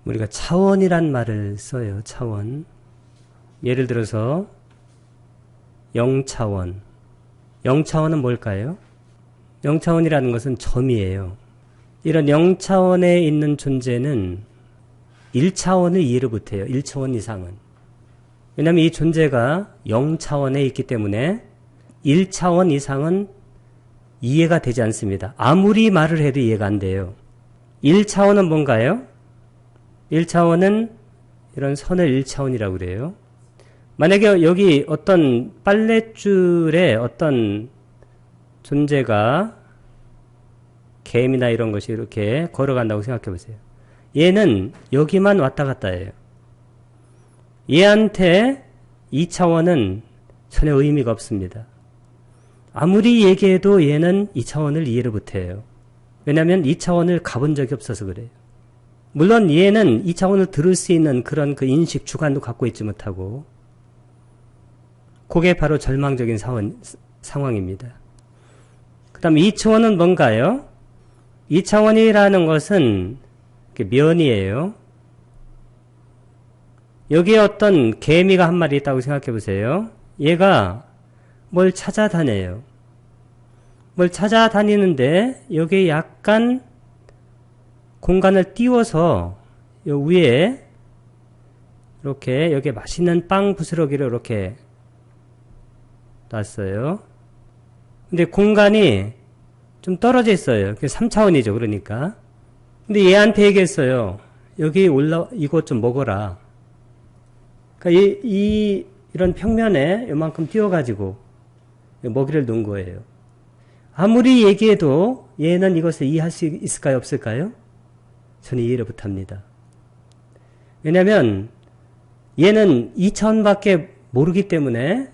우리가 차원이란 말을 써요. 차원. 예를 들어서 0차원. 0차원은 뭘까요? 0차원이라는 것은 점이에요. 이런 0차원에 있는 존재는 1차원을 이해를 못해요. 1차원 이상은. 왜냐하면 이 존재가 0차원에 있기 때문에 1차원 이상은 이해가 되지 않습니다. 아무리 말을 해도 이해가 안 돼요. 1차원은 뭔가요? 1차원은 이런 선을 1차원이라고 그래요. 만약에 여기 어떤 빨랫줄에 어떤 존재가 개미나 이런 것이 이렇게 걸어간다고 생각해 보세요. 얘는 여기만 왔다 갔다 해요. 얘한테 2차원은 전혀 의미가 없습니다. 아무리 얘기해도 얘는 2차원을 이해를 못해요. 왜냐하면 2차원을 가본 적이 없어서 그래요. 물론 얘는 2차원을 들을 수 있는 그런 그 인식 주관도 갖고 있지 못하고, 그게 바로 절망적인 상황입니다. 그 다음 2차원은 뭔가요? 2차원이라는 것은 면이에요. 여기에 어떤 개미가 한 마리 있다고 생각해 보세요. 얘가 뭘 찾아다녀요. 뭘 찾아다니는데 여기에 약간 공간을 띄워서 요 위에 이렇게 여기에 맛있는 빵 부스러기를 이렇게 놨어요. 근데 공간이 좀 떨어져 있어요. 그게 3차원이죠. 그러니까. 근데 얘한테 얘기했어요. 여기 이거 좀 먹어라. 그러니까 이런 평면에 요만큼 띄워가지고 먹이를 놓은 거예요. 아무리 얘기해도 얘는 이것을 이해할 수 있을까요? 없을까요? 저는 이해를 못합니다. 왜냐하면 얘는 2차원밖에 모르기 때문에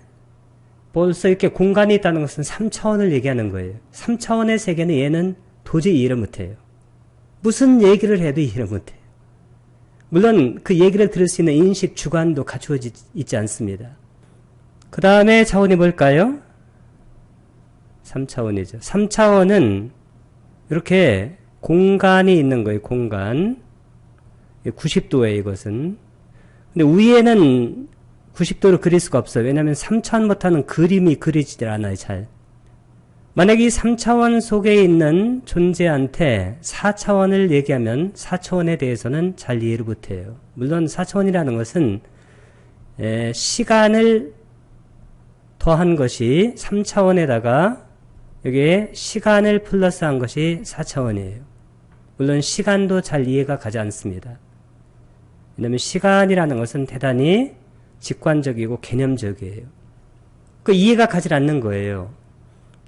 벌써 이렇게 공간이 있다는 것은 3차원을 얘기하는 거예요. 3차원의 세계는 얘는 도저히 이해를 못해요. 무슨 얘기를 해도 이해를 못해요. 물론 그 얘기를 들을 수 있는 인식 주관도 갖추어져 있지 않습니다. 그 다음에 차원이 뭘까요? 3차원이죠. 3차원은 이렇게 공간이 있는 거예요. 공간. 90도에 이것은. 근데 위에는 90도로 그릴 수가 없어요. 왜냐하면 3차원 못하는 그림이 그리지질 않아요. 잘. 만약에 이 3차원 속에 있는 존재한테 4차원을 얘기하면 4차원에 대해서는 잘 이해를 못해요. 물론 4차원이라는 것은 시간을 더한 것이 3차원에다가 여기에 시간을 플러스한 것이 4차원이에요. 물론 시간도 잘 이해가 가지 않습니다. 왜냐하면 시간이라는 것은 대단히 직관적이고 개념적이에요. 그 이해가 가지 않는 거예요.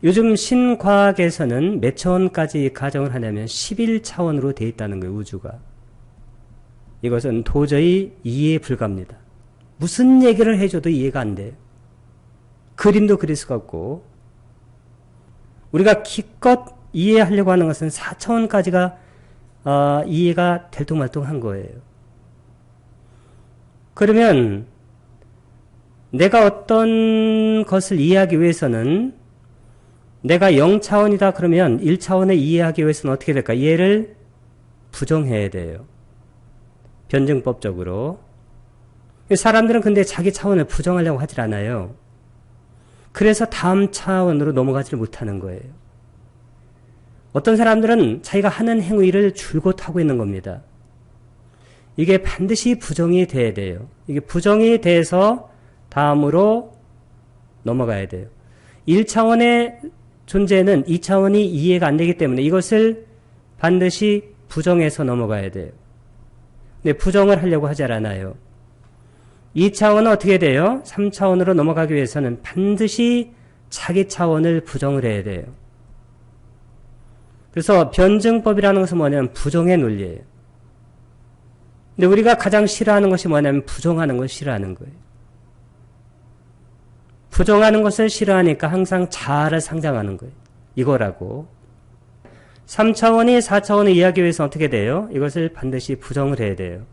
요즘 신과학에서는 몇 차원까지 가정을 하냐면 11차원으로 되어 있다는 거예요. 우주가. 이것은 도저히 이해 불가합니다. 무슨 얘기를 해줘도 이해가 안 돼요. 그림도 그릴 수가 없고, 우리가 기껏 이해하려고 하는 것은 4차원까지가 이해가 들통말통한 거예요. 그러면 내가 어떤 것을 이해하기 위해서는 내가 0차원이다 그러면 1차원을 이해하기 위해서는 어떻게 될까? 얘를 부정해야 돼요. 변증법적으로. 사람들은 근데 자기 차원을 부정하려고 하질 않아요. 그래서 다음 차원으로 넘어가지를 못하는 거예요. 어떤 사람들은 자기가 하는 행위를 줄곧 하고 있는 겁니다. 이게 반드시 부정이 돼야 돼요. 이게 부정이 돼서 다음으로 넘어가야 돼요. 1차원의 존재는 2차원이 이해가 안 되기 때문에 이것을 반드시 부정해서 넘어가야 돼요. 근데 부정을 하려고 하지 않아요. 2차원은 어떻게 돼요? 3차원으로 넘어가기 위해서는 반드시 자기 차원을 부정을 해야 돼요. 그래서 변증법이라는 것은 뭐냐면 부정의 논리예요. 근데 우리가 가장 싫어하는 것이 뭐냐면 부정하는 걸 싫어하는 거예요. 부정하는 것을 싫어하니까 항상 자아를 상장하는 거예요. 이거라고. 3차원이 4차원을 이해하기 위해서는 어떻게 돼요? 이것을 반드시 부정을 해야 돼요.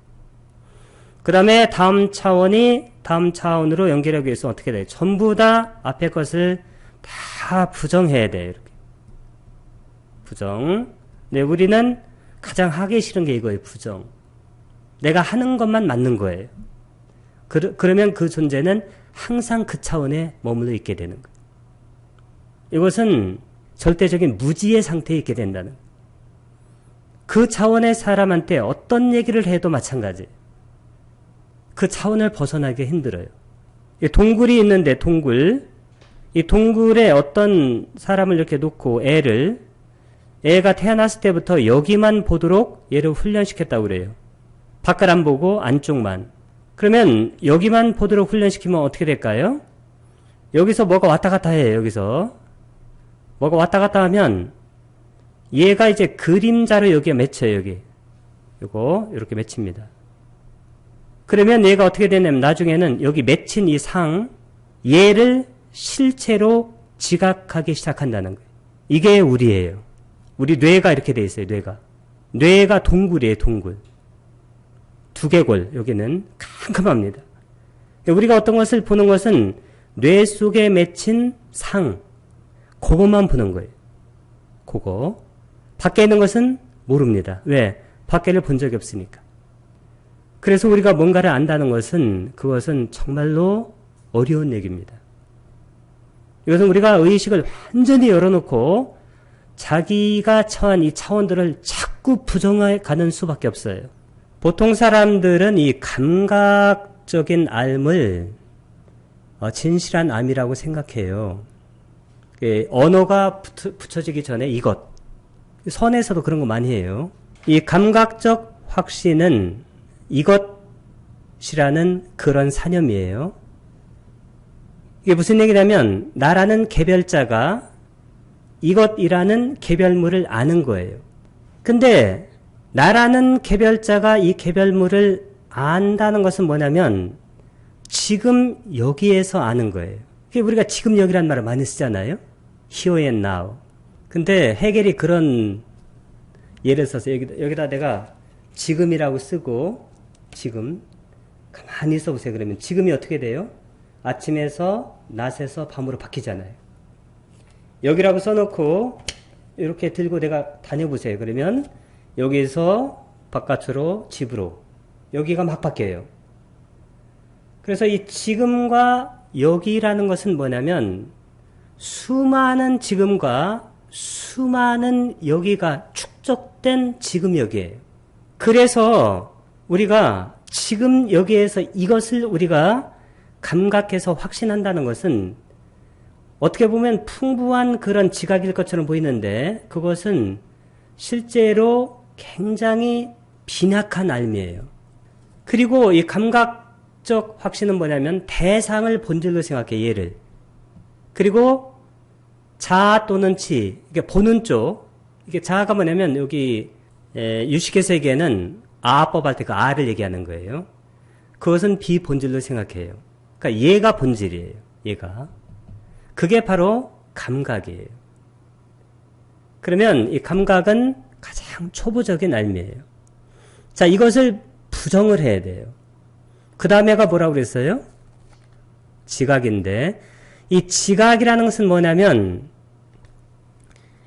그 다음에 다음 차원이 다음 차원으로 연결하기 위해서 어떻게 돼요? 전부 다 앞에 것을 다 부정해야 돼요. 이렇게. 부정. 네, 우리는 가장 하기 싫은 게 이거예요. 부정. 내가 하는 것만 맞는 거예요. 그러면 그 존재는 항상 그 차원에 머물러 있게 되는 거예요. 이것은 절대적인 무지의 상태에 있게 된다는 거예요. 그 차원의 사람한테 어떤 얘기를 해도 마찬가지. 그 차원을 벗어나기 힘들어요. 동굴이 있는데 이 동굴에 어떤 사람을 이렇게 놓고 애가 태어났을 때부터 여기만 보도록 얘를 훈련시켰다고 그래요. 밖을 안 보고 안쪽만. 그러면 여기만 보도록 훈련시키면 어떻게 될까요? 여기서 뭐가 왔다 갔다 해요. 여기서 뭐가 왔다 갔다 하면 얘가 이제 그림자로 여기에 맺혀요. 여기 요거 이렇게 맺힙니다. 그러면 얘가 어떻게 되냐면 나중에는 여기 맺힌 이 얘를 실체로 지각하기 시작한다는 거예요. 이게 우리예요. 우리 뇌가 이렇게 돼 있어요. 뇌가 동굴이에요. 동굴. 두개골. 여기는 캄캄합니다. 우리가 어떤 것을 보는 것은 뇌 속에 맺힌 그것만 보는 거예요. 그거. 밖에 있는 것은 모릅니다. 왜? 밖에를 본 적이 없으니까. 그래서 우리가 뭔가를 안다는 것은 그것은 정말로 어려운 얘기입니다. 이것은 우리가 의식을 완전히 열어놓고 자기가 처한 이 차원들을 자꾸 부정해 가는 수밖에 없어요. 보통 사람들은 이 감각적인 알을 진실한 암이라고 생각해요. 언어가 붙여지기 전에 이것. 선에서도 그런 거 많이 해요. 이 감각적 확신은 이것이라는 그런 사념이에요. 이게 무슨 얘기냐면 나라는 개별자가 이것이라는 개별물을 아는 거예요. 근데 나라는 개별자가 이 개별물을 안다는 것은 뭐냐면 지금 여기에서 아는 거예요. 우리가 지금 여기란 말을 많이 쓰잖아요. Here and now. 근데 해겔이 그런 예를 써서 여기다 내가 지금이라고 쓰고 지금 가만히 있어보세요. 그러면 지금이 어떻게 돼요? 아침에서 낮에서 밤으로 바뀌잖아요. 여기라고 써놓고 이렇게 들고 내가 다녀보세요. 그러면 여기서 바깥으로 집으로 여기가 막 바뀌어요. 그래서 이 지금과 여기라는 것은 뭐냐면 수많은 지금과 수많은 여기가 축적된 지금 여기예요. 그래서 우리가 지금 여기에서 이것을 우리가 감각해서 확신한다는 것은 어떻게 보면 풍부한 그런 지각일 것처럼 보이는데 그것은 실제로 굉장히 빈약한 알미예요. 그리고 이 감각적 확신은 뭐냐면 대상을 본질로 생각해, 얘를. 그리고 자 또는 치, 이게 보는 쪽, 이게 자가 뭐냐면 여기 유식의 세계는 아법 할 때 그 아를 얘기하는 거예요. 그것은 비본질로 생각해요. 그러니까 얘가 본질이에요. 얘가. 그게 바로 감각이에요. 그러면 이 감각은 가장 초보적인 알미예요. 자, 이것을 부정을 해야 돼요. 그 다음에가 뭐라고 그랬어요? 지각인데, 이 지각이라는 것은 뭐냐면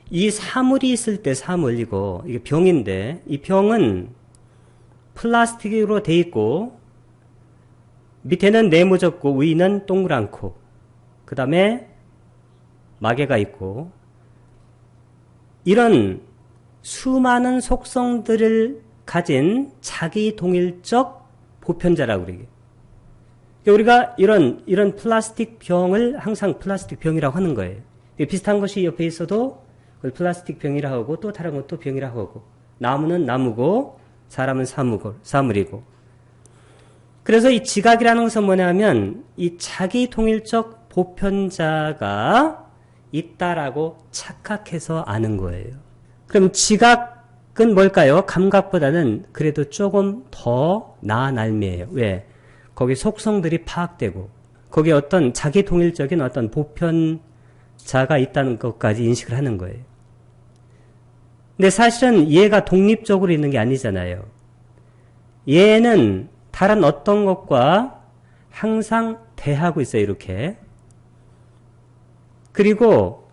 이 사물이 있을 때 사물이고 이게 병인데 이 병은 플라스틱으로 돼 있고 밑에는 네모졌고 위는 동그랗고 그 다음에 마개가 있고 이런 수많은 속성들을 가진 자기 동일적 보편자라고 그러게. 우리가 이런 플라스틱 병을 항상 플라스틱 병이라고 하는 거예요. 비슷한 것이 옆에 있어도 그걸 플라스틱 병이라고 하고 또 다른 것도 병이라고 하고 나무는 나무고 사람은 사물이고 그래서 이 지각이라는 것은 뭐냐면 이 자기 통일적 보편자가 있다라고 착각해서 아는 거예요. 그럼 지각은 뭘까요? 감각보다는 그래도 조금 더 나은 알미예요. 왜? 거기 속성들이 파악되고 거기에 어떤 자기 통일적인 어떤 보편자가 있다는 것까지 인식을 하는 거예요. 근데 사실은 얘가 독립적으로 있는 게 아니잖아요. 얘는 다른 어떤 것과 항상 대하고 있어요. 이렇게. 그리고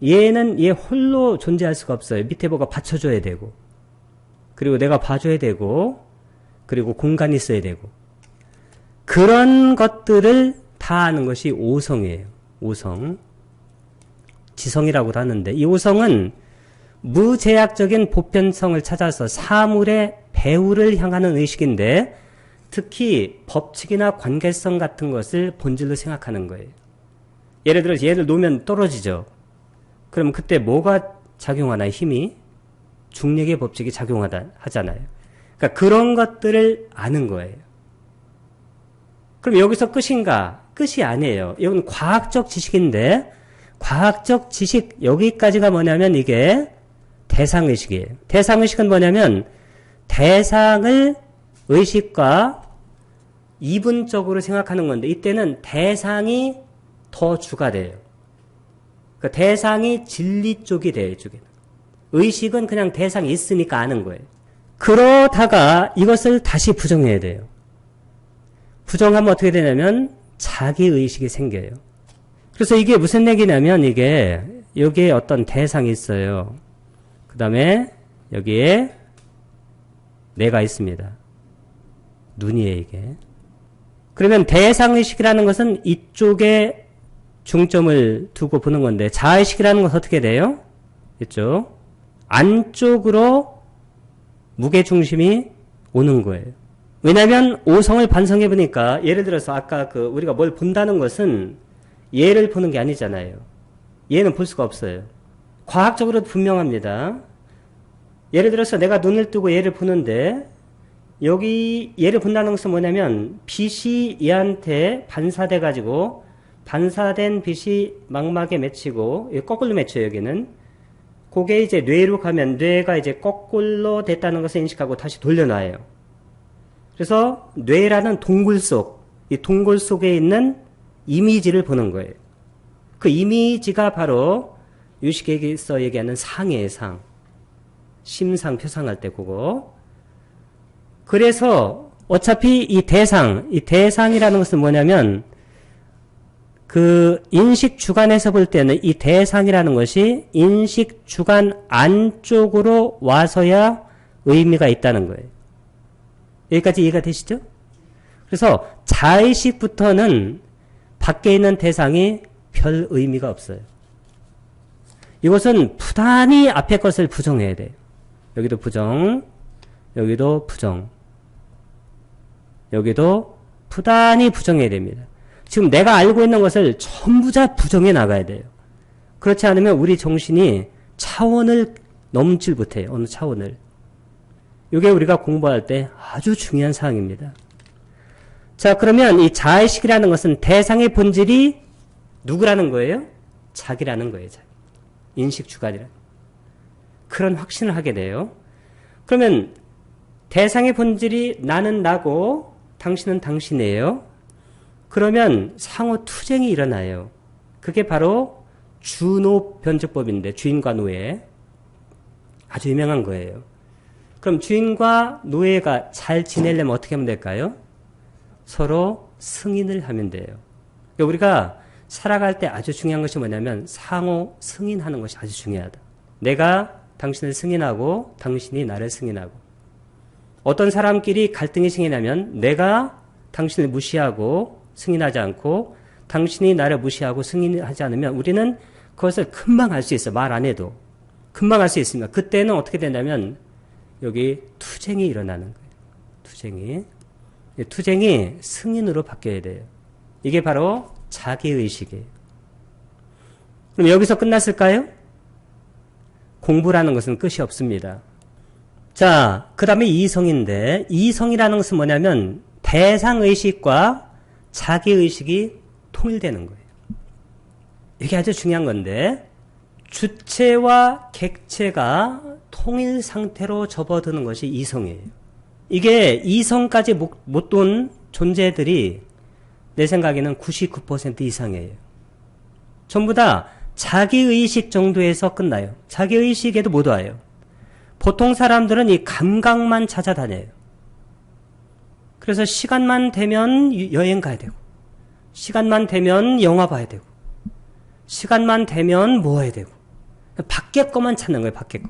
얘는 얘 홀로 존재할 수가 없어요. 밑에 뭐가 받쳐줘야 되고 그리고 내가 봐줘야 되고 그리고 공간이 있어야 되고 그런 것들을 다 아는 것이 오성이에요. 오성. 지성이라고도 하는데 이 오성은 무제약적인 보편성을 찾아서 사물의 배후를 향하는 의식인데 특히 법칙이나 관계성 같은 것을 본질로 생각하는 거예요. 예를 들어서 얘를 놓으면 떨어지죠. 그럼 그때 뭐가 작용하나요? 힘이? 중력의 법칙이 작용하잖아요. 그러니까 그런 것들을 아는 거예요. 그럼 여기서 끝인가? 끝이 아니에요. 이건 과학적 지식인데 과학적 지식 여기까지가 뭐냐면 이게 대상의식이에요. 대상의식은 뭐냐면 대상을 의식과 이분적으로 생각하는 건데 이때는 대상이 더 주가 돼요. 그러니까 대상이 진리 쪽이 돼요. 이쪽에는. 의식은 그냥 대상이 있으니까 아는 거예요. 그러다가 이것을 다시 부정해야 돼요. 부정하면 어떻게 되냐면 자기의식이 생겨요. 그래서 이게 무슨 얘기냐면 이게 여기에 어떤 대상이 있어요. 그 다음에 여기에 내가 있습니다. 눈이에요 이게. 그러면 대상의식이라는 것은 이쪽에 중점을 두고 보는 건데 자의식이라는 것은 어떻게 돼요? 이쪽 안쪽으로 무게중심이 오는 거예요. 왜냐하면 오성을 반성해 보니까 예를 들어서 아까 우리가 뭘 본다는 것은 얘를 보는 게 아니잖아요. 얘는 볼 수가 없어요. 과학적으로도 분명합니다. 예를 들어서 내가 눈을 뜨고 얘를 보는데 여기 얘를 본다는 것은 뭐냐면 빛이 얘한테 반사돼 가지고 반사된 빛이 망막에 맺히고 거꾸로 맺혀요. 여기는 그게 이제 뇌로 가면 뇌가 이제 거꾸로 됐다는 것을 인식하고 다시 돌려놔요. 그래서 뇌라는 동굴 속, 이 동굴 속에 있는 이미지를 보는 거예요. 그 이미지가 바로 유식에서 얘기하는 상이에요. 상. 심상, 표상할 때 그거. 그래서 어차피 이 대상이라는 것은 뭐냐면 그 인식 주관에서 볼 때는 이 대상이라는 것이 인식 주관 안쪽으로 와서야 의미가 있다는 거예요. 여기까지 이해가 되시죠? 그래서 자의식부터는 밖에 있는 대상이 별 의미가 없어요. 이것은 부단히 앞에 것을 부정해야 돼요. 여기도 부정, 여기도 부정, 여기도 부단히 부정해야 됩니다. 지금 내가 알고 있는 것을 전부 다 부정해 나가야 돼요. 그렇지 않으면 우리 정신이 차원을 넘질 못해요. 어느 차원을. 이게 우리가 공부할 때 아주 중요한 사항입니다. 자, 그러면 이 자의식이라는 것은 대상의 본질이 누구라는 거예요? 자기라는 거예요. 자기. 인식 주관이라는. 그런 확신을 하게 돼요. 그러면 대상의 본질이 나는 나고 당신은 당신이에요. 그러면 상호 투쟁이 일어나요. 그게 바로 주노 변적법인데 주인과 노예. 아주 유명한 거예요. 그럼 주인과 노예가 잘 지내려면 어떻게 하면 될까요? 서로 승인을 하면 돼요. 그러니까 우리가 살아갈 때 아주 중요한 것이 뭐냐면 상호 승인하는 것이 아주 중요하다. 내가 당신을 승인하고 당신이 나를 승인하고. 어떤 사람끼리 갈등이 생기냐면 내가 당신을 무시하고 승인하지 않고 당신이 나를 무시하고 승인하지 않으면 우리는 그것을 금방 알 수 있어요. 말 안 해도. 금방 알 수 있습니다. 그때는 어떻게 되냐면 여기 투쟁이 일어나는 거예요. 투쟁이. 투쟁이 승인으로 바뀌어야 돼요. 이게 바로 자기의식이에요. 그럼 여기서 끝났을까요? 공부라는 것은 끝이 없습니다. 자, 그 다음에 이성인데 이성이라는 것은 뭐냐면 대상의식과 자기의식이 통일되는 거예요. 이게 아주 중요한 건데 주체와 객체가 통일 상태로 접어드는 것이 이성이에요. 이게 이성까지 못 돈 존재들이 내 생각에는 99% 이상이에요. 전부 다 자기의식 정도에서 끝나요. 자기의식에도 못 와요. 보통 사람들은 이 감각만 찾아다녀요. 그래서 시간만 되면 여행 가야 되고 시간만 되면 영화 봐야 되고 시간만 되면 뭐 해야 되고 밖에 거만 찾는 거예요. 밖에 거.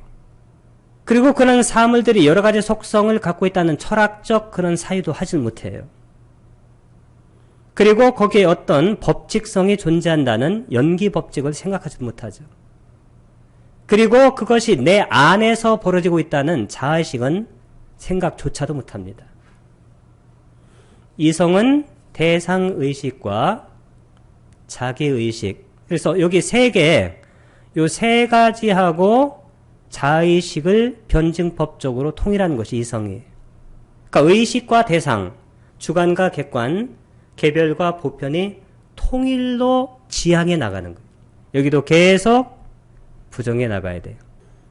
그리고 그런 사물들이 여러 가지 속성을 갖고 있다는 철학적 그런 사유도 하질 못해요. 그리고 거기에 어떤 법칙성이 존재한다는 연기 법칙을 생각하지 못하죠. 그리고 그것이 내 안에서 벌어지고 있다는 자의식은 생각조차도 못합니다. 이성은 대상의식과 자기의식. 그래서 여기 요 세 가지하고 자의식을 변증법적으로 통일하는 것이 이성이에요. 그러니까 의식과 대상, 주관과 객관, 개별과 보편이 통일로 지향해 나가는 거예요. 여기도 계속 부정해 나가야 돼요.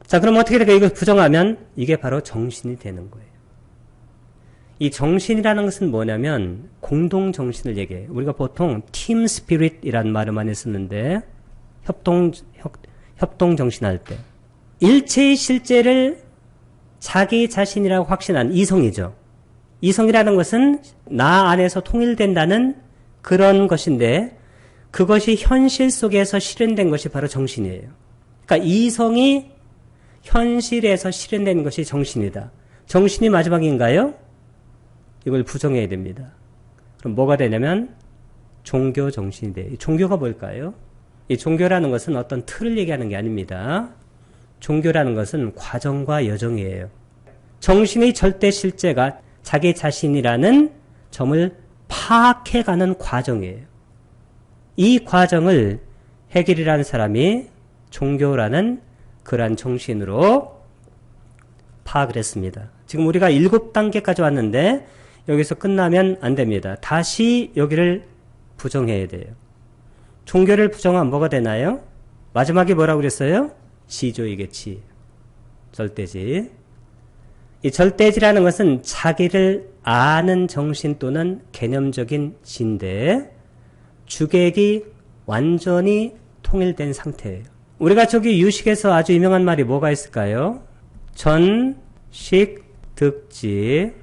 자, 그럼 어떻게 될까요? 이걸 부정하면 이게 바로 정신이 되는 거예요. 이 정신이라는 것은 뭐냐면 공동정신을 얘기해요. 우리가 보통 팀 스피릿이라는 말을 많이 쓰는데 협동정신 할 때 일체의 실제를 자기 자신이라고 확신한 이성이죠. 이성이라는 것은 나 안에서 통일된다는 그런 것인데 그것이 현실 속에서 실현된 것이 바로 정신이에요. 그러니까 이성이 현실에서 실현된 것이 정신이다. 정신이 마지막인가요? 이걸 부정해야 됩니다. 그럼 뭐가 되냐면 종교 정신이 돼요. 종교가 뭘까요? 이 종교라는 것은 어떤 틀을 얘기하는 게 아닙니다. 종교라는 것은 과정과 여정이에요. 정신의 절대 실제가 자기 자신이라는 점을 파악해가는 과정이에요. 이 과정을 헤겔이라는 사람이 종교라는 그러한 정신으로 파악을 했습니다. 지금 우리가 7단계까지 왔는데 여기서 끝나면 안 됩니다. 다시 여기를 부정해야 돼요. 종교를 부정하면 뭐가 되나요? 마지막에 뭐라고 그랬어요? 지조이게 지. 절대지. 이 절대지라는 것은 자기를 아는 정신 또는 개념적인 지인데 주객이 완전히 통일된 상태예요. 우리가 저기 유식에서 아주 유명한 말이 뭐가 있을까요? 전식 득지.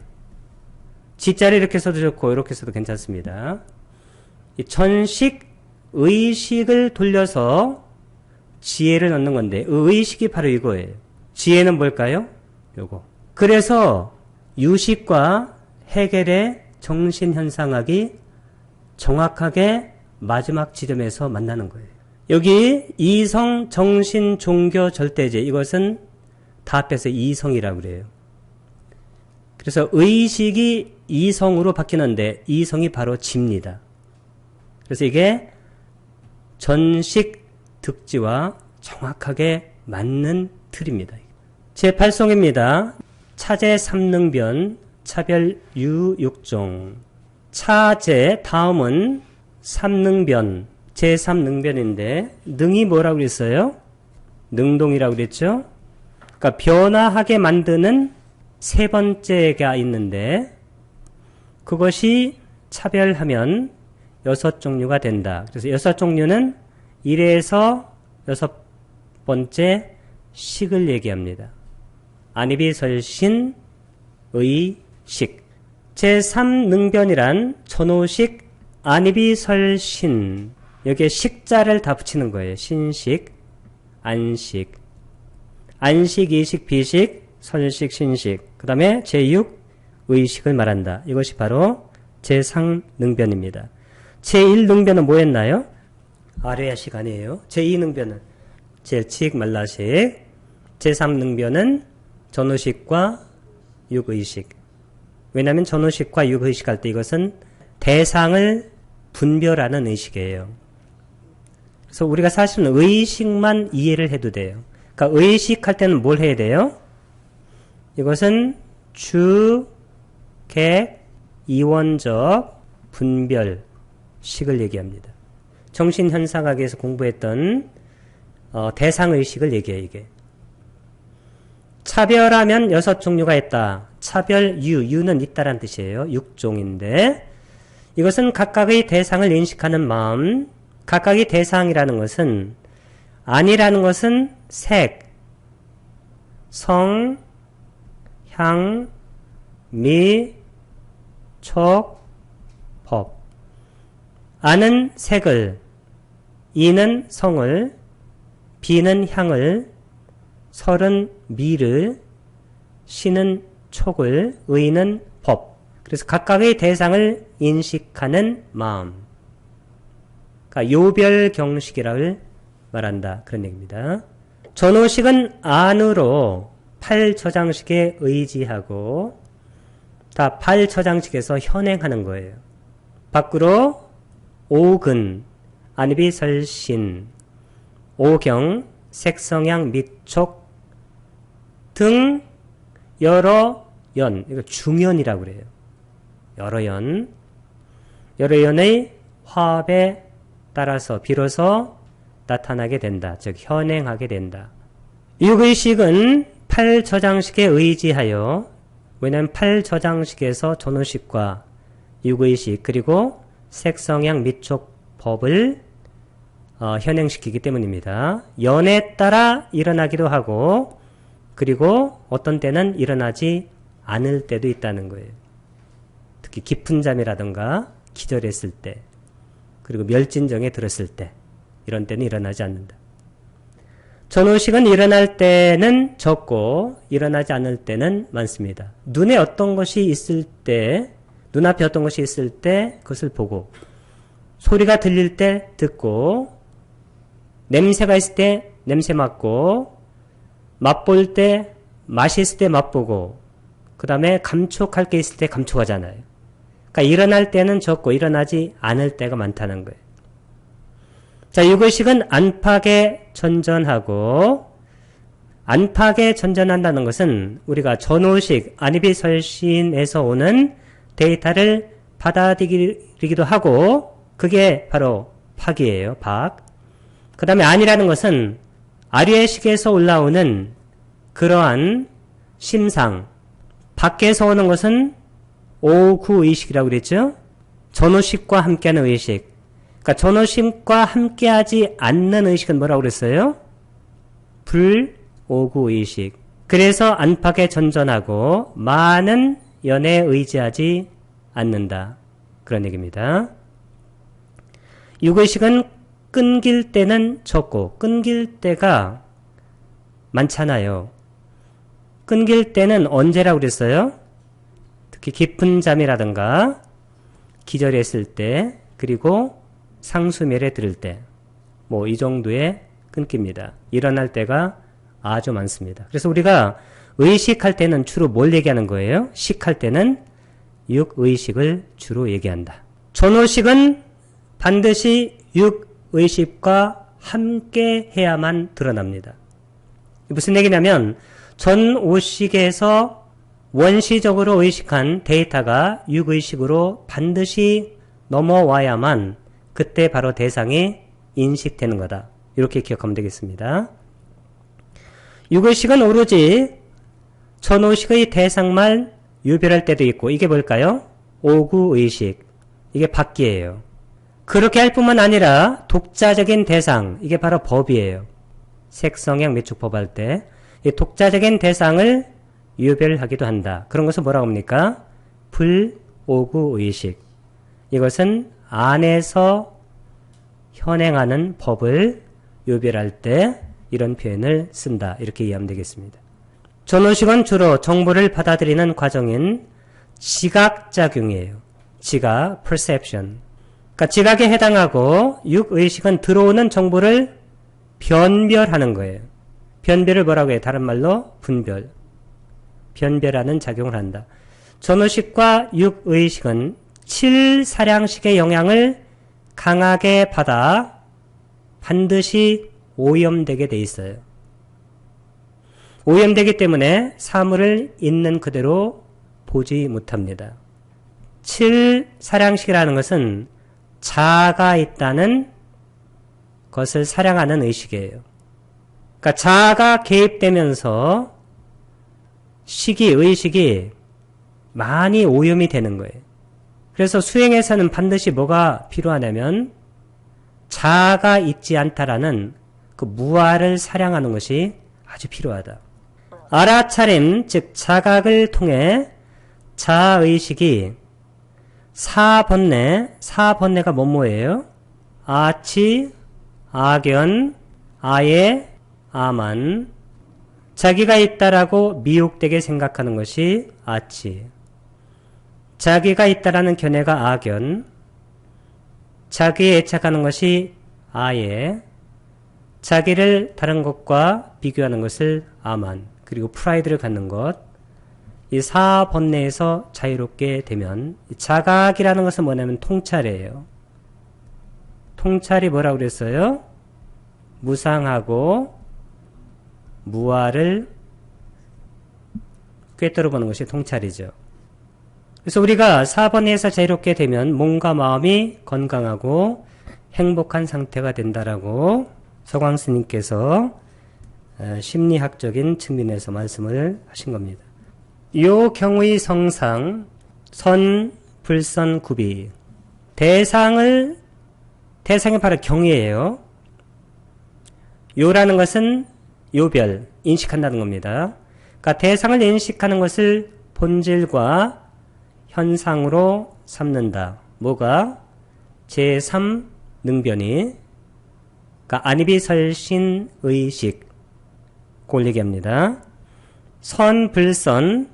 지자를 이렇게 써도 좋고 이렇게 써도 괜찮습니다. 이 전식 의식을 돌려서 지혜를 얻는 건데 의식이 바로 이거예요. 지혜는 뭘까요? 요거. 그래서 유식과 헤겔의 정신현상학이 정확하게 마지막 지점에서 만나는 거예요. 여기 이성, 정신, 종교, 절대제 이것은 다 합해서 이성이라고 그래요. 그래서 의식이 이성으로 바뀌는데 이성이 바로 지입니다. 그래서 이게 전식 득지와 정확하게 맞는 틀입니다. 제8송입니다. 차제 삼능변 차별 유육종. 차제 다음은 삼능변 제3능변인데 능이 뭐라고 그랬어요? 능동이라고 그랬죠? 그러니까 변화하게 만드는 세 번째가 있는데 그것이 차별하면 6종류가 된다. 그래서 6종류는 1에서 6번째 식을 얘기합니다. 안이비설신, 의식. 제3능변이란 전호식, 안이비설신. 여기에 식자를 다 붙이는 거예요. 신식, 안식. 안식, 이식, 비식, 설식, 신식. 그 다음에 제6, 의식을 말한다. 이것이 바로 제3능변입니다. 제1능변은 뭐였나요? 아래야식 아니에요. 제2능변은 제7식, 말라식. 제3능변은 전후식과 육의식. 왜냐하면 전후식과 육의식 할 때 이것은 대상을 분별하는 의식이에요. 그래서 우리가 사실은 의식만 이해를 해도 돼요. 그러니까 의식 할 때는 뭘 해야 돼요? 이것은 주, 객, 이원적 분별식을 얘기합니다. 정신현상학에서 공부했던 대상의식을 얘기해요. 이게. 차별하면 6종류가 있다. 차별 유는 있다란 뜻이에요. 6종인데 이것은 각각의 대상을 인식하는 마음. 각각의 대상이라는 것은 안이라는 것은 색, 성, 향, 미, 촉, 법. 안은 색을, 이는 성을, 비는 향을, 설은 미를, 시는 촉을, 의는 법. 그래서 각각의 대상을 인식하는 마음. 그러니까 요별경식이라고 말한다. 그런 얘기입니다. 전호식은 안으로 팔처장식에 의지하고 다 팔처장식에서 현행하는 거예요. 밖으로 오근, 안입이 설신, 오경, 색성향, 미촉 등 여러 연, 이거 중연이라고 그래요. 여러 연의 화합에 따라서 비로소 나타나게 된다. 즉 현행하게 된다. 육의식은 팔저장식에 의지하여, 왜냐하면 팔저장식에서 전호식과 육의식 그리고 색성향 미촉 법을 현행시키기 때문입니다. 연에 따라 일어나기도 하고 그리고 어떤 때는 일어나지 않을 때도 있다는 거예요. 특히 깊은 잠이라든가 기절했을 때 그리고 멸진정에 들었을 때 이런 때는 일어나지 않는다. 전호식은 일어날 때는 적고 일어나지 않을 때는 많습니다. 눈에 어떤 것이 있을 때, 눈앞에 어떤 것이 있을 때 그것을 보고, 소리가 들릴 때 듣고, 냄새가 있을 때 냄새 맡고, 맛볼 때 맛있을 때 맛보고, 그 다음에 감촉할 게 있을 때 감촉하잖아요. 그러니까 일어날 때는 적고 일어나지 않을 때가 많다는 거예요. 자, 육의식은 안팎에 전전하고, 안팎에 전전한다는 것은 우리가 전호식, 안입이설신에서 오는 데이터를 받아들이기도 하고, 그게 바로 박이에요, 박. 그 다음에 안이라는 것은 아류의식에서 올라오는 그러한 심상, 밖에서 오는 것은 오구의식이라고 그랬죠? 전호식과 함께하는 의식. 그러니까 전호식과 함께하지 않는 의식은 뭐라고 그랬어요? 불오구의식. 그래서 안팎에 전전하고 많은 연에 의지하지 않는다. 그런 얘기입니다. 육의식은 끊길 때는 적고 끊길 때가 많잖아요. 끊길 때는 언제라고 그랬어요? 특히 깊은 잠이라든가 기절했을 때 그리고 상수멸에 들을 때 뭐 이 정도에 끊깁니다. 일어날 때가 아주 많습니다. 그래서 우리가 의식할 때는 주로 뭘 얘기하는 거예요? 식할 때는 육의식을 주로 얘기한다. 전호식은 반드시 육의식과 함께 해야만 드러납니다. 무슨 얘기냐면 전오식에서 원시적으로 의식한 데이터가 육의식으로 반드시 넘어와야만 그때 바로 대상이 인식되는 거다. 이렇게 기억하면 되겠습니다. 육의식은 오로지 전오식의 대상만 유별할 때도 있고, 이게 뭘까요? 오구의식. 이게 밖이에요. 그렇게 할 뿐만 아니라 독자적인 대상, 이게 바로 법이에요. 색성향 미촉법 할 때 이 독자적인 대상을 유별하기도 한다. 그런 것을 뭐라고 합니까? 불오구의식. 이것은 안에서 현행하는 법을 유별할 때 이런 표현을 쓴다. 이렇게 이해하면 되겠습니다. 전호식은 주로 정보를 받아들이는 과정인 지각작용이에요. 지각, perception. 그러니까 지각에 해당하고 육의식은 들어오는 정보를 변별하는 거예요. 변별을 뭐라고 해요? 다른 말로 분별. 변별하는 작용을 한다. 전호식과 육의식은 7사량식의 영향을 강하게 받아 반드시 오염되게 돼 있어요. 오염되기 때문에 사물을 있는 그대로 보지 못합니다. 7사량식이라는 것은 자아가 있다는 것을 사량하는 의식이에요. 그러니까 자아가 개입되면서 의식이 많이 오염이 되는 거예요. 그래서 수행에서는 반드시 뭐가 필요하냐면 자아가 있지 않다라는 그 무아를 사량하는 것이 아주 필요하다. 알아차림, 즉 자각을 통해 자아의식이 사번뇌가 뭐뭐예요? 아치, 아견, 아예, 아만, 자기가 있다라고 미혹되게 생각하는 것이 아치. 자기가 있다라는 견해가 아견. 자기에 애착하는 것이 아예. 자기를 다른 것과 비교하는 것을 아만. 그리고 프라이드를 갖는 것. 이 4번뇌에서 자유롭게 되면 자각이라는 것은 뭐냐면 통찰이에요. 통찰이 뭐라고 그랬어요? 무상하고 무아를 꿰뚫어 보는 것이 통찰이죠. 그래서 우리가 4번뇌에서 자유롭게 되면 몸과 마음이 건강하고 행복한 상태가 된다라고 서광스님께서 심리학적인 측면에서 말씀을 하신 겁니다. 요 경우의 성상 선불선구비 대상이 바로 경이에요. 요라는 것은 요별, 인식한다는 겁니다. 그러니까 대상을 인식하는 것을 본질과 현상으로 삼는다. 뭐가? 제3능변이 그러니까 안이비설신의식 그걸 얘기합니다. 선불선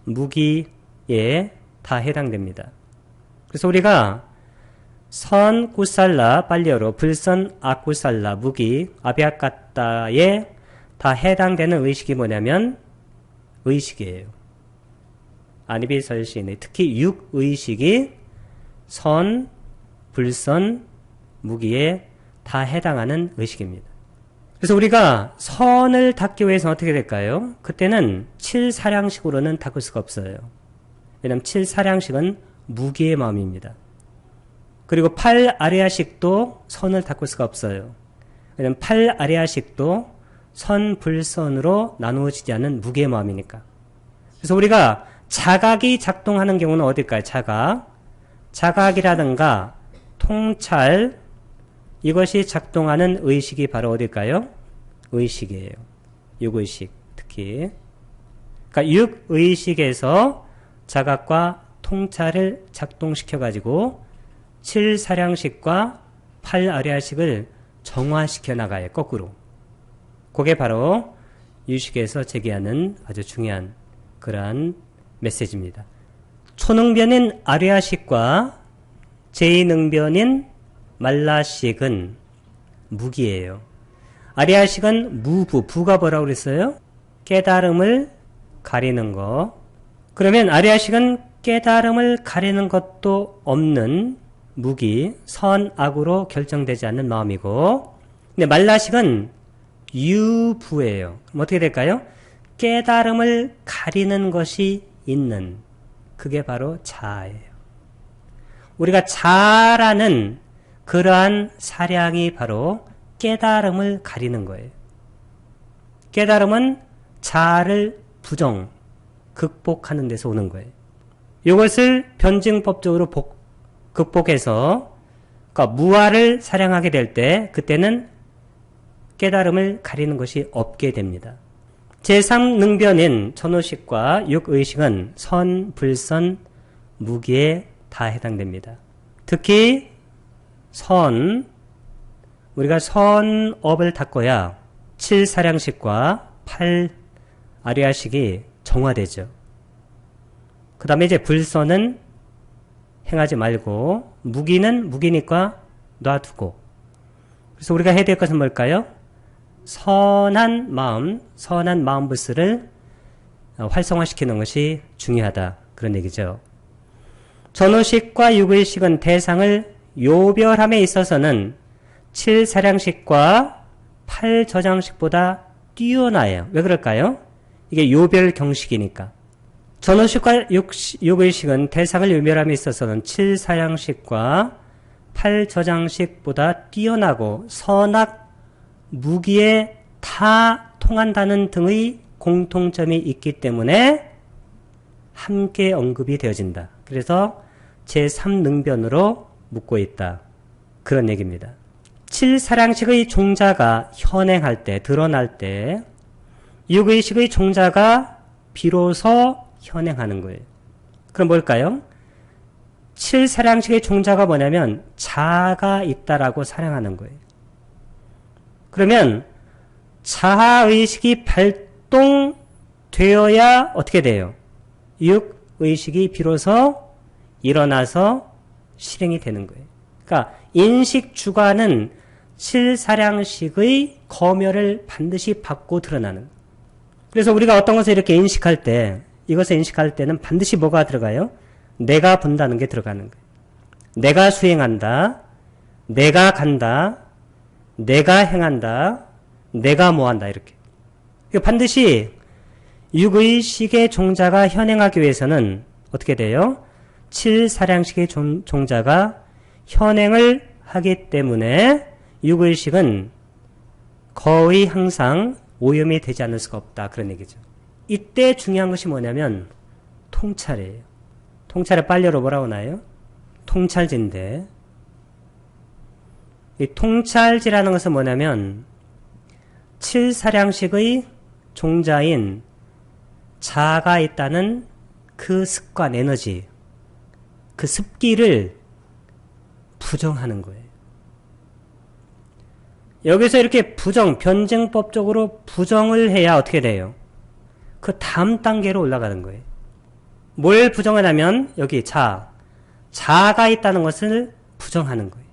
무기에 다 해당됩니다. 그래서 우리가 선 꾸살라 빨리어로 불선 아꾸살라 무기 아비아까따에 다 해당되는 의식이 뭐냐면 의식이에요. 아니비설신의 특히 육의식이 선, 불선, 무기에 다 해당하는 의식입니다. 그래서 우리가 선을 닦기 위해서는 어떻게 될까요? 그때는 7사량식으로는 닦을 수가 없어요. 왜냐하면 7사량식은 무기의 마음입니다. 그리고 8아리아식도 선을 닦을 수가 없어요. 왜냐하면 8아리아식도 선, 불선으로 나누어지지 않는 무기의 마음이니까. 그래서 우리가 자각이 작동하는 경우는 어딜까요? 자각이라든가 통찰 이것이 작동하는 의식이 바로 어딜까요? 의식이에요. 육의식 특히. 그러니까 육의식에서 자각과 통찰을 작동시켜가지고 7사량식과 8아리아식을 정화시켜 나가요. 거꾸로. 그게 바로 유식에서 제기하는 아주 중요한 그러한 메시지입니다. 초능변인 아리아식과 제2능변인 말라식은 무기예요. 아리아식은 무부, 부가 뭐라고 그랬어요? 깨달음을 가리는 거. 그러면 아리아식은 깨달음을 가리는 것도 없는 무기, 선, 악으로 결정되지 않는 마음이고, 근데 말라식은 유부예요. 그럼 어떻게 될까요? 깨달음을 가리는 것이 있는, 그게 바로 자아예요. 우리가 자라는 그러한 사량이 바로 깨달음을 가리는 거예요. 깨달음은 자아를 극복하는 데서 오는 거예요. 이것을 변증법적으로 극복해서 그러니까 무아를 사량하게 될 때 그때는 깨달음을 가리는 것이 없게 됩니다. 제3능변인 천호식과 육의식은 선, 불선, 무기에 다 해당됩니다. 특히 선, 우리가 선업을 닦아야 7사량식과 8아리아식이 정화되죠. 그 다음에 이제 불선은 행하지 말고 무기는 무기니까 놔두고. 그래서 우리가 해야 될 것은 뭘까요? 선한 마음 부스를 활성화시키는 것이 중요하다. 그런 얘기죠. 전후식과 육의식은 대상을 요별함에 있어서는 7사량식과 8저장식보다 뛰어나요. 왜 그럴까요? 이게 요별 경식이니까. 전후식과 육의식은 대상을 요별함에 있어서는 7사량식과 8저장식보다 뛰어나고 선악, 무기에 다 통한다는 등의 공통점이 있기 때문에 함께 언급이 되어진다. 그래서 제3능변으로 묻고 있다. 그런 얘기입니다. 7사량식의 종자가 현행할 때, 드러날 때 육의식의 종자가 비로소 현행하는 거예요. 그럼 뭘까요? 7사량식의 종자가 뭐냐면 자아가 있다라고 사량하는 거예요. 그러면 자아의식이 작동되어야 어떻게 돼요? 육의식이 비로소 일어나서 실행이 되는 거예요. 그러니까 인식 주관은 칠사량식의 검열을 반드시 받고 드러나는 거예요. 그래서 우리가 어떤 것을 이렇게 인식할 때, 이것을 인식할 때는 반드시 뭐가 들어가요? 내가 본다는 게 들어가는 거예요. 내가 수행한다, 내가 간다, 내가 행한다, 내가 뭐한다 이렇게. 반드시 육의식의 종자가 현행하기 위해서는 어떻게 돼요? 칠사량식의 종자가 현행을 하기 때문에 육의식은 거의 항상 오염이 되지 않을 수가 없다. 그런 얘기죠. 이때 중요한 것이 뭐냐면 통찰이에요. 통찰의 빨래로 뭐라고 나요? 통찰지인데, 이 통찰지라는 것은 뭐냐면 칠사량식의 종자인 자가 있다는 그 습관, 에너지, 그 습기를 부정하는 거예요. 여기서 이렇게 변증법적으로 부정을 해야 어떻게 돼요? 그 다음 단계로 올라가는 거예요. 뭘 부정하냐면 여기 자가 있다는 것을 부정하는 거예요.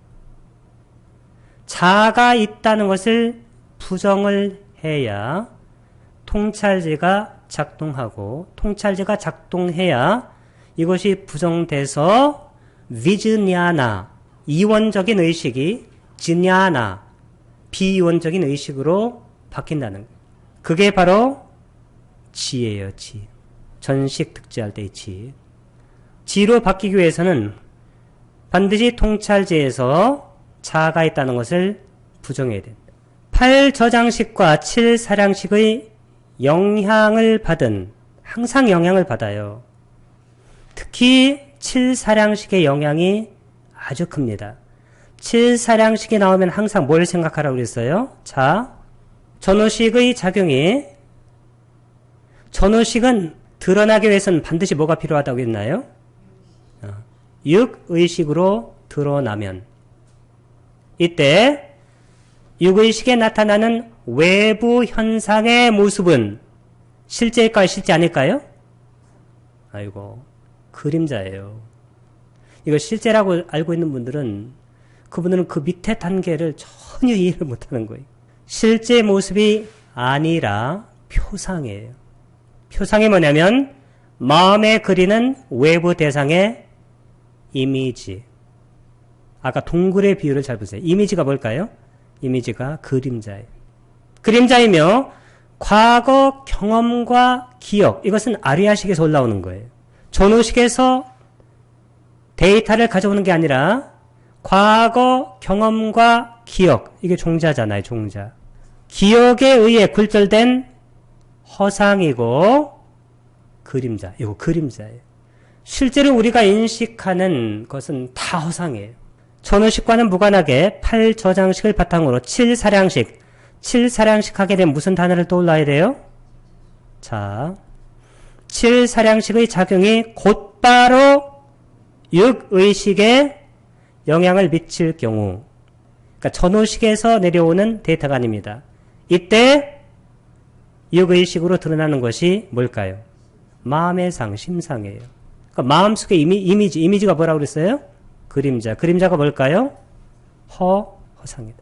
자가 있다는 것을 부정을 해야 통찰지가 작동하고, 통찰지가 작동해야 이것이 부정돼서 비즈냐나, 이원적인 의식이 지냐나, 비이원적인 의식으로 바뀐다는 거예요. 그게 바로 지예요, 지. 전식 득지할 때의 지. 지로 바뀌기 위해서는 반드시 통찰지에서 자가 있다는 것을 부정해야 된다. 8저장식과 7사량식의 영향을 받은, 항상 영향을 받아요. 특히 7사량식의 영향이 아주 큽니다. 7사량식이 나오면 항상 뭘 생각하라고 그랬어요? 자, 전후식의 작용이, 전후식은 드러나기 위해서는 반드시 뭐가 필요하다고 했나요? 육의식으로 드러나면, 이때 육의식에 나타나는 외부 현상의 모습은 실제일까요? 실제 아닐까요? 아이고, 그림자예요. 이거 실제라고 알고 있는 분들은, 그분들은 그 밑에 단계를 전혀 이해를 못하는 거예요. 실제 모습이 아니라 표상이에요. 표상이 뭐냐면 마음에 그리는 외부 대상의 이미지. 아까 동굴의 비유를 잘 보세요. 이미지가 뭘까요? 이미지가 그림자예요. 그림자이며 과거 경험과 기억, 이것은 아리아식에서 올라오는 거예요. 전후식에서 데이터를 가져오는 게 아니라 과거 경험과 기억, 이게 종자잖아요. 종자. 기억에 의해 굴절된 허상이고 그림자, 이거 그림자예요. 실제로 우리가 인식하는 것은 다 허상이에요. 전후식과는 무관하게 8저장식을 바탕으로 7사량식, 7사량식 하게 되면 무슨 단어를 떠올라야 돼요? 자, 7사량식의 작용이 곧바로 육의식에 영향을 미칠 경우, 그러니까 전후식에서 내려오는 데이터가 아닙니다. 이때 육의식으로 드러나는 것이 뭘까요? 마음의 상, 심상이에요. 그러니까 마음속의 이미지가 뭐라고 그랬어요? 그림자. 그림자가 뭘까요? 허상이다.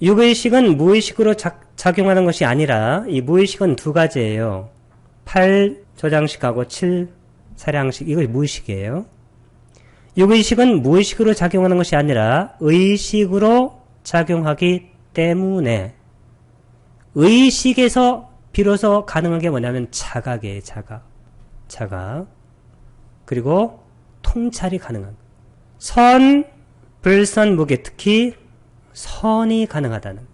육의식은 무의식으로 작용하는 것이 아니라, 이 무의식은 두 가지예요. 8저장식하고 7사량식, 이거 무의식이에요. 육의식은 무의식으로 작용하는 것이 아니라 의식으로 작용하기 때문에 의식에서 비로소 가능한 게 뭐냐면 자각이에요. 자각. 그리고 통찰이 가능한 거예요. 선, 불선, 무기, 특히 선이 가능하다는 거예요.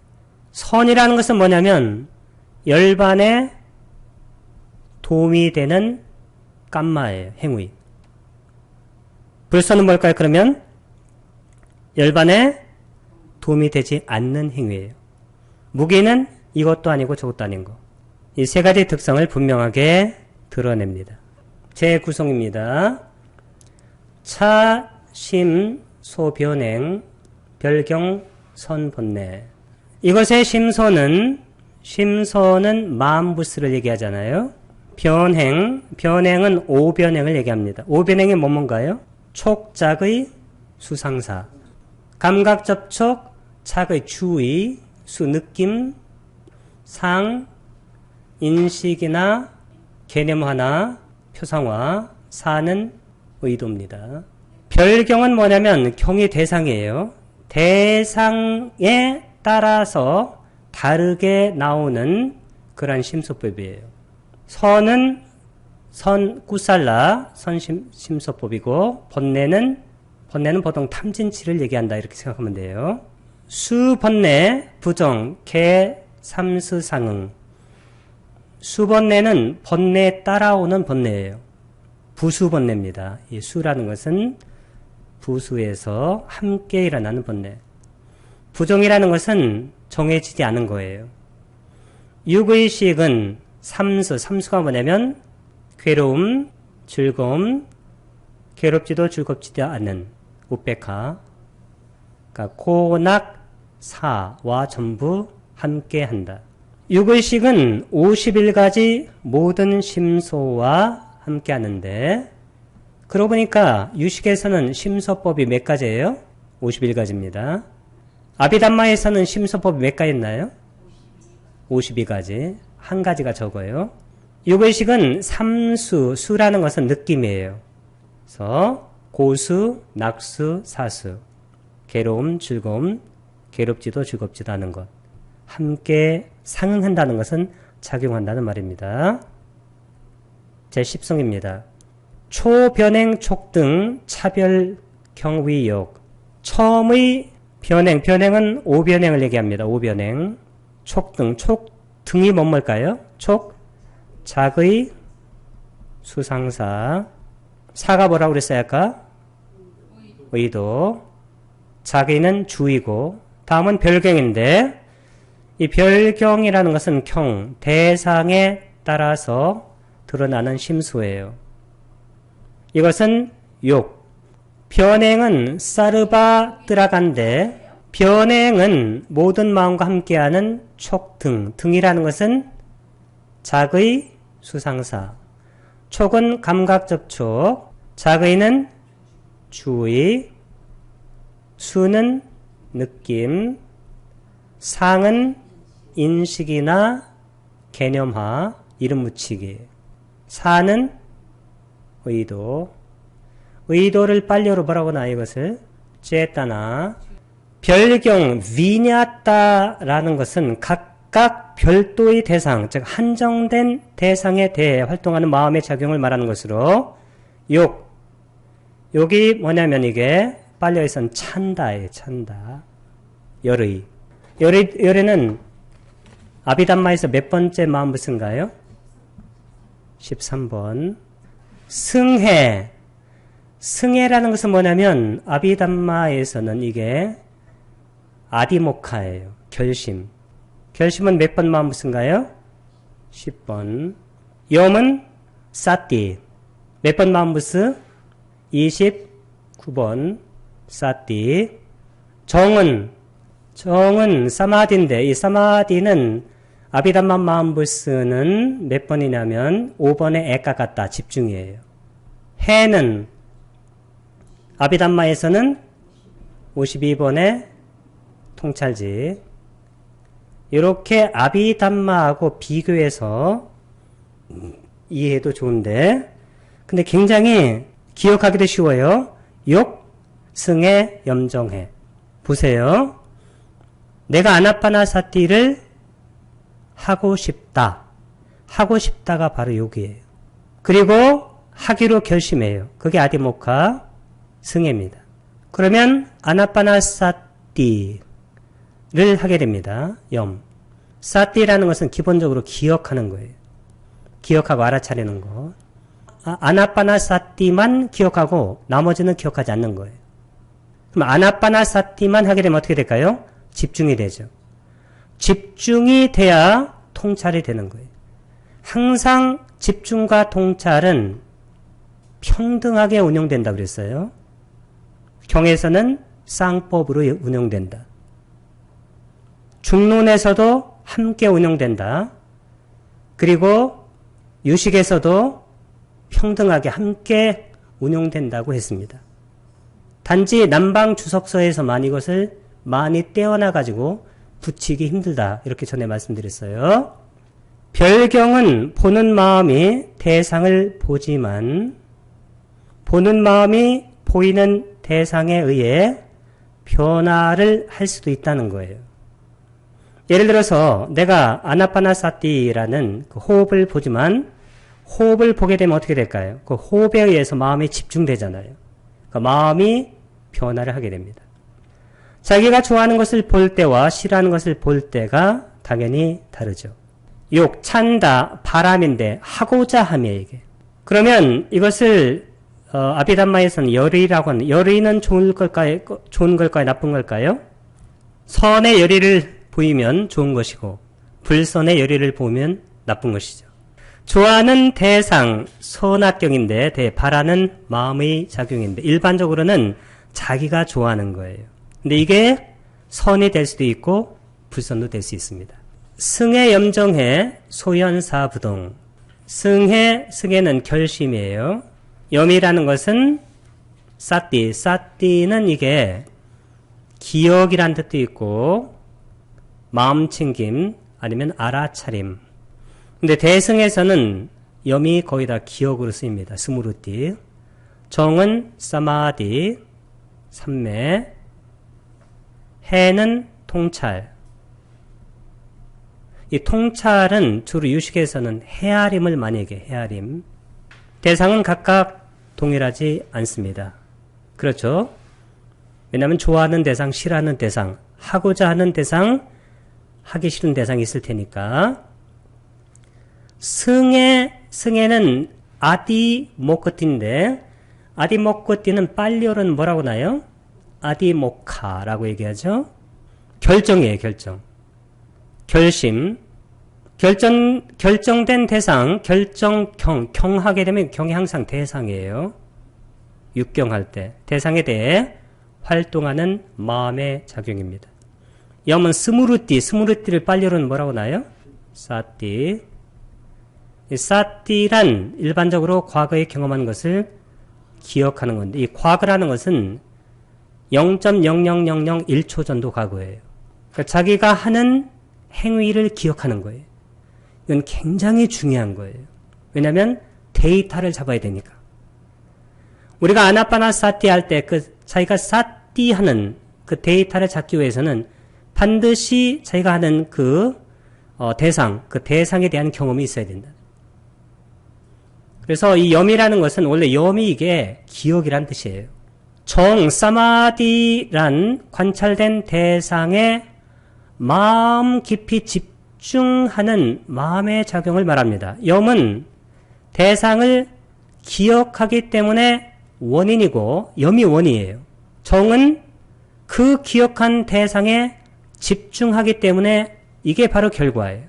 선이라는 것은 뭐냐면 열반에 도움이 되는 깜마예요. 행위. 불선은 뭘까요? 그러면 열반에 도움이 되지 않는 행위예요. 무기는 이것도 아니고 저것도 아닌 거. 이 세 가지 특성을 분명하게 드러냅니다. 제 구성입니다. 차, 심, 소, 변행, 별경, 선, 번뇌. 이것의 심소는 심소는 마음부스를 얘기하잖아요. 변행은 오변행을 얘기합니다. 오변행이 뭔가요? 촉작의 수상사. 감각접촉, 착의 주의, 수 느낌, 상, 인식이나 개념화나 표상화, 사는 의도입니다. 별경은 뭐냐면 경이 대상이에요. 대상에 따라서 다르게 나오는 그런 심소법이에요. 선은 꾸살라, 심소법이고, 번뇌는 보통 탐진치를 얘기한다 이렇게 생각하면 돼요. 수번뇌, 부정, 개, 삼스상응. 수번뇌는 번뇌에 따라오는 번뇌예요. 부수번뇌입니다. 이 수라는 것은 부수에서 함께 일어나는 번뇌. 부정이라는 것은 정해지지 않은 거예요. 육의식은 삼수가 뭐냐면 괴로움, 즐거움, 괴롭지도 즐겁지도 않은 우백화. 그러니까 고낙, 사와 전부 함께 한다. 육의식은 51가지 모든 심소와 함께 하는데, 그러고 보니까 유식에서는 심소법이 몇 가지예요? 51가지입니다. 아비담마에서는 심소법이 몇 가지였나요? 52가지. 한 가지가 적어요. 육의식은 삼수, 수라는 것은 느낌이에요. 그래서 고수, 낙수, 사수. 괴로움, 즐거움, 괴롭지도 즐겁지도 않은 것. 함께 상응한다는 것은 작용한다는 말입니다. 제10성입니다. 초변행, 촉등, 차별, 경위욕. 처음의 변행은 오변행을 얘기합니다. 오변행. 촉등, 촉등이 뭘까요? 작의 수상사. 사가 뭐라고 그랬어요 아까? 의도. 작의는 주의고, 다음은 별경인데, 이 별경이라는 것은 대상에 따라서 드러나는 심수예요. 이것은 욕. 변행은 사르바 뜨라간데, 변행은 모든 마음과 함께하는 촉등. 등이라는 것은 작의 수상사. 촉은 감각접촉, 작의는 주의, 수는 느낌, 상은 인식이나 개념화, 이름 붙이기, 사는 의도. 의도를 빨리어로 뭐라고 나요 이것을? 쨌다나. 별경, 위냐따라는 것은 각각 별도의 대상, 즉 한정된 대상에 대해 활동하는 마음의 작용을 말하는 것으로, 욕이 뭐냐면 이게 빨려있선 찬다예요. 찬다. 열의는 아비담마에서 몇 번째 마음부스인가요? 13번. 승해라는 것은 뭐냐면 아비담마에서는 이게 아디모카예요. 결심은 몇 번 마음부스인가요? 10번. 염은 사띠. 몇 번 마음부스? 29번. 사띠. 정은 사마디인데, 이 사마디는 아비담마 마음부스는 몇 번이냐면 5번의 애까 같다, 집중이에요. 해는 아비담마에서는 52번의 통찰지. 이렇게 아비담마하고 비교해서 이해해도 좋은데, 근데 굉장히 기억하기도 쉬워요. 욕, 승해, 염정해. 보세요. 내가 아나파나사티를 하고 싶다. 하고 싶다가 바로 욕이에요. 그리고 하기로 결심해요. 그게 아디모카, 승해입니다. 그러면 아나파나사티를 하게 됩니다. 사티라는 것은 기본적으로 기억하는 거예요. 기억하고 알아차리는 거. 아나파나사티만 기억하고 나머지는 기억하지 않는 거예요. 그럼 아나파나사티만 하게 되면 어떻게 될까요? 집중이 되죠. 집중이 돼야 통찰이 되는 거예요. 항상 집중과 통찰은 평등하게 운영된다고 그랬어요. 경에서는 쌍법으로 운영된다. 중론에서도 함께 운용된다. 그리고 유식에서도 평등하게 함께 운용된다고 했습니다. 단지 남방 주석서에서만 이것을 많이 떼어놔가지고 붙이기 힘들다. 이렇게 전에 말씀드렸어요. 별경은 보는 마음이 대상을 보지만 보는 마음이 보이는 대상에 의해 변화를 할 수도 있다는 거예요. 예를 들어서 내가 아나파나사티라는 그 호흡을 보지만 호흡을 보게 되면 어떻게 될까요? 그 호흡에 의해서 마음이 집중되잖아요. 그 마음이 변화를 하게 됩니다. 자기가 좋아하는 것을 볼 때와 싫어하는 것을 볼 때가 당연히 다르죠. 욕, 찬다, 바람인데 하고자 함이에요, 이게. 그러면 이것을 아비담마에서는 열의라고 하는, 열의는 좋은 걸까요, 나쁜 걸까요? 선의 열의를 보이면 좋은 것이고 불선의 열의를 보면 나쁜 것이죠. 좋아하는 대상, 선악경인데 바라는 마음의 작용인데 일반적으로는 자기가 좋아하는 거예요. 근데 이게 선이 될 수도 있고 불선도 될 수 있습니다. 승해 염정해 소현사부동. 승해는 결심이에요. 염이라는 것은 사띠는 이게 기억이란 뜻도 있고 마음챙김 아니면 알아차림. 근데 대승에서는 염이 거의 다 기억으로 쓰입니다. 스무르띠. 정은 사마디, 삼매. 해는 통찰. 이 통찰은 주로 유식에서는 헤아림을 많이 얘기해요. 헤아림. 대상은 각각 동일하지 않습니다. 그렇죠? 왜냐하면 좋아하는 대상, 싫어하는 대상, 하고자 하는 대상, 하기 싫은 대상이 있을 테니까. 승해는 아디모크띠인데 아디모크띠는 빨리어는 뭐라고 나요? 아디모카라고 얘기하죠. 결정이에요. 결심. 결정된 대상, 경하게 되면 경이 항상 대상이에요. 육경할 때 대상에 대해 활동하는 마음의 작용입니다. 염은 스무르띠를 빨리어는 뭐라고 나요? 사띠. 이 사띠란 일반적으로 과거에 경험한 것을 기억하는 건데 이 과거라는 것은 0.00001초 전도 과거예요. 그러니까 자기가 하는 행위를 기억하는 거예요. 이건 굉장히 중요한 거예요. 왜냐하면 데이터를 잡아야 되니까. 우리가 아나파나사티 할 때 자기가 사티하는 그 데이터를 잡기 위해서는 반드시 자기가 하는 그 대상에 대한 경험이 있어야 된다. 그래서 이 염이라는 것은 원래 염이 이게 기억이란 뜻이에요. 사마디란 관찰된 대상에 마음 깊이 집중하는 마음의 작용을 말합니다. 염은 대상을 기억하기 때문에 원인이고 염이 원이에요. 정은 그 기억한 대상에 집중하기 때문에 이게 바로 결과예요.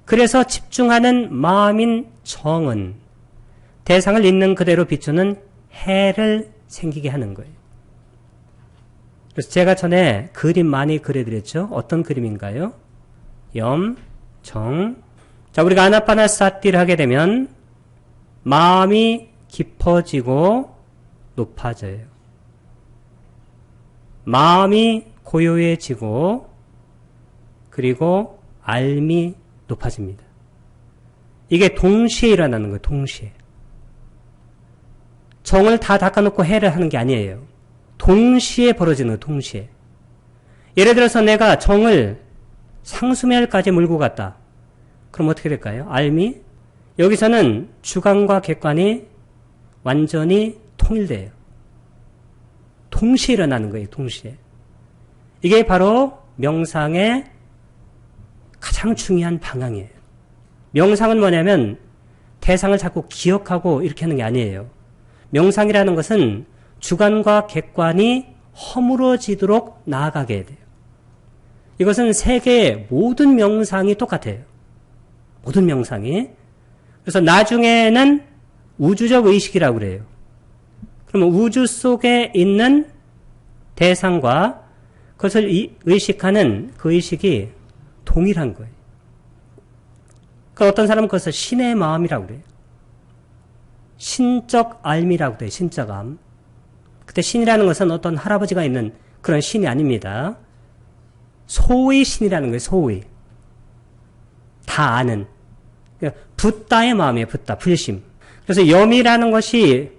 그래서 집중하는 마음인 정은 대상을 있는 그대로 비추는 해를 생기게 하는 거예요. 그래서 제가 전에 그림 많이 그려드렸죠. 어떤 그림인가요? 염, 정. 자, 우리가 아나파나사티를 하게 되면 마음이 깊어지고 높아져요. 마음이 고요해지고 그리고 알미 높아집니다. 이게 동시에 일어나는 거예요. 동시에. 정을 다 닦아놓고 해를 하는 게 아니에요. 동시에 벌어지는 거예요. 동시에. 예를 들어서 내가 정을 상수멸까지 몰고 갔다. 그럼 어떻게 될까요? 알미? 여기서는 주관과 객관이 완전히 통일돼요. 동시에 일어나는 거예요. 동시에. 이게 바로 명상의 가장 중요한 방향이에요. 명상은 뭐냐면 대상을 자꾸 기억하고 이렇게 하는 게 아니에요. 명상이라는 것은 주관과 객관이 허물어지도록 나아가게 해야 돼요. 이것은 세계의 모든 명상이 똑같아요. 모든 명상이. 그래서 나중에는 우주적 의식이라고 그래요. 그러면 우주 속에 있는 대상과 그것을 의식하는 그 의식이 동일한 거예요. 그러니까 어떤 사람은 그것을 신의 마음이라고 그래요. 신적 알미라고 돼요. 신적 암. 그때 신이라는 것은 어떤 할아버지가 있는 그런 신이 아닙니다. 소의 신이라는 거예요. 소의. 다 아는. 붓다의 마음이에요. 붓다. 불심. 그래서 염이라는 것이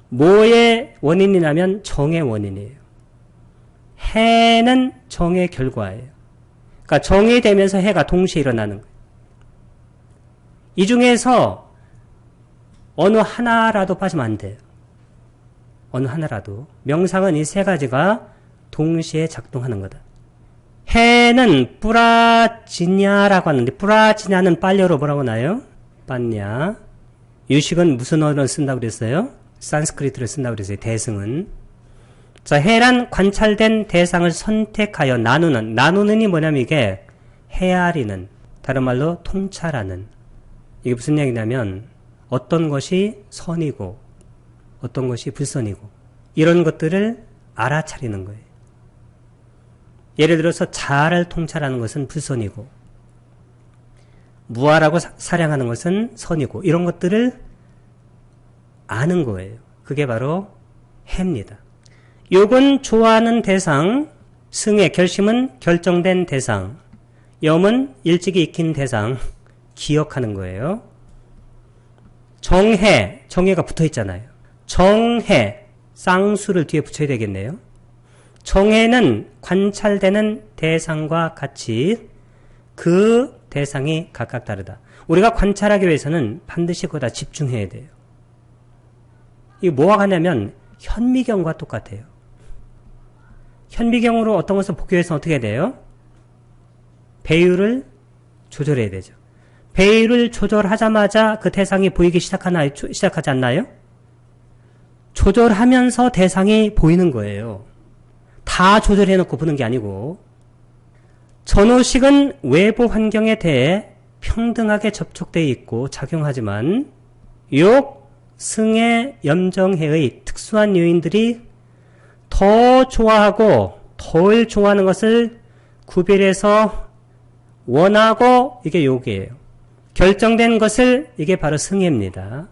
뭐의 원인이냐면 정의 원인이에요. 해는 정의 결과예요. 그러니까 정이 되면서 해가 동시에 일어나는 거예요. 이 중에서 어느 하나라도 빠지면 안 돼요. 어느 하나라도. 명상은 이 세 가지가 동시에 작동하는 거다. 해는 뿌라지냐라고 하는데 뿌라지냐는 빨려로 뭐라고 나요? 빤냐. 유식은 무슨 언어를 쓴다고 그랬어요? 산스크리트를 쓴다고 그랬어요. 대승은. 자, 해란 관찰된 대상을 선택하여 나누는. 나누는이 뭐냐면 이게 헤아리는. 다른 말로 통찰하는. 이게 무슨 얘기냐면 어떤 것이 선이고 어떤 것이 불선이고 이런 것들을 알아차리는 거예요. 예를 들어서 자아를 통찰하는 것은 불선이고 무아라고 사량하는 것은 선이고 이런 것들을 아는 거예요. 그게 바로 해입니다. 욕은 좋아하는 대상, 승의 결심은 결정된 대상, 염은 일찍이 익힌 대상, 기억하는 거예요. 정해, 정해가 붙어 있잖아요. 정해, 쌍수를 뒤에 붙여야 되겠네요. 정해는 관찰되는 대상과 같이 그 대상이 각각 다르다. 우리가 관찰하기 위해서는 반드시 그거다 집중해야 돼요. 이게 뭐가 같냐면 현미경과 똑같아요. 현미경으로 어떤 것을 보기 위해서는 어떻게 해야 돼요? 배율을 조절해야 되죠. 배율을 조절하자마자 그 대상이 보이기 시작하지 않나요? 조절하면서 대상이 보이는 거예요. 다 조절해놓고 보는 게 아니고 전후식은 외부 환경에 대해 평등하게 접촉되어 있고 작용하지만 욕, 승의, 염정해의 특수한 요인들이 더 좋아하고 덜 좋아하는 것을 구별해서 원하고 이게 욕이에요. 결정된 것을 이게 바로 승해입니다.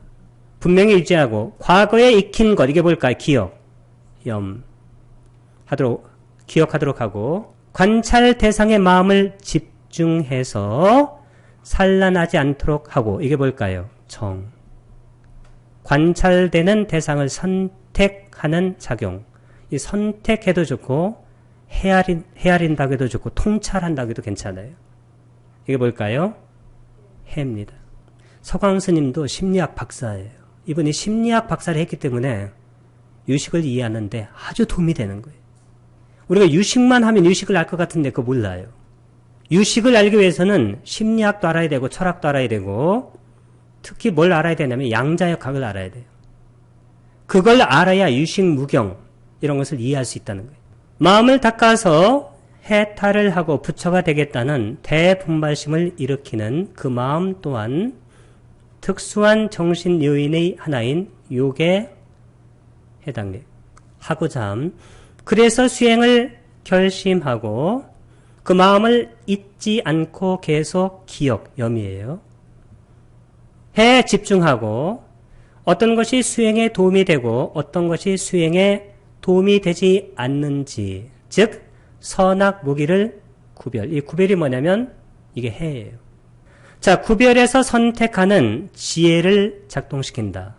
분명히 유지하고 과거에 익힌 것 이게 뭘까요? 기억, 기억하도록 하고 관찰 대상의 마음을 집중해서 산란하지 않도록 하고 이게 뭘까요? 정. 관찰되는 대상을 선택하는 작용. 이 선택해도 좋고 헤아린다고 해도 좋고 통찰한다고 해도 괜찮아요. 이게 뭘까요? 해입니다. 서광 스님도 심리학 박사예요. 이분이 심리학 박사를 했기 때문에 유식을 이해하는데 아주 도움이 되는 거예요. 우리가 유식만 하면 유식을 알 것 같은데 그거 몰라요. 유식을 알기 위해서는 심리학도 알아야 되고 철학도 알아야 되고 특히 뭘 알아야 되냐면 양자역학을 알아야 돼요. 그걸 알아야 유식, 무경 이런 것을 이해할 수 있다는 거예요. 마음을 닦아서 해탈을 하고 부처가 되겠다는 대분발심을 일으키는 그 마음 또한 특수한 정신 요인의 하나인 욕에 해당돼요. 하고자 함. 그래서 수행을 결심하고 그 마음을 잊지 않고 계속 기억, 염이에요. 해 집중하고 어떤 것이 수행에 도움이 되고 어떤 것이 수행에 도움이 되지 않는지, 즉 선악 무기를 구별. 이 구별이 뭐냐면 이게 해예요. 자, 구별해서 선택하는 지혜를 작동시킨다.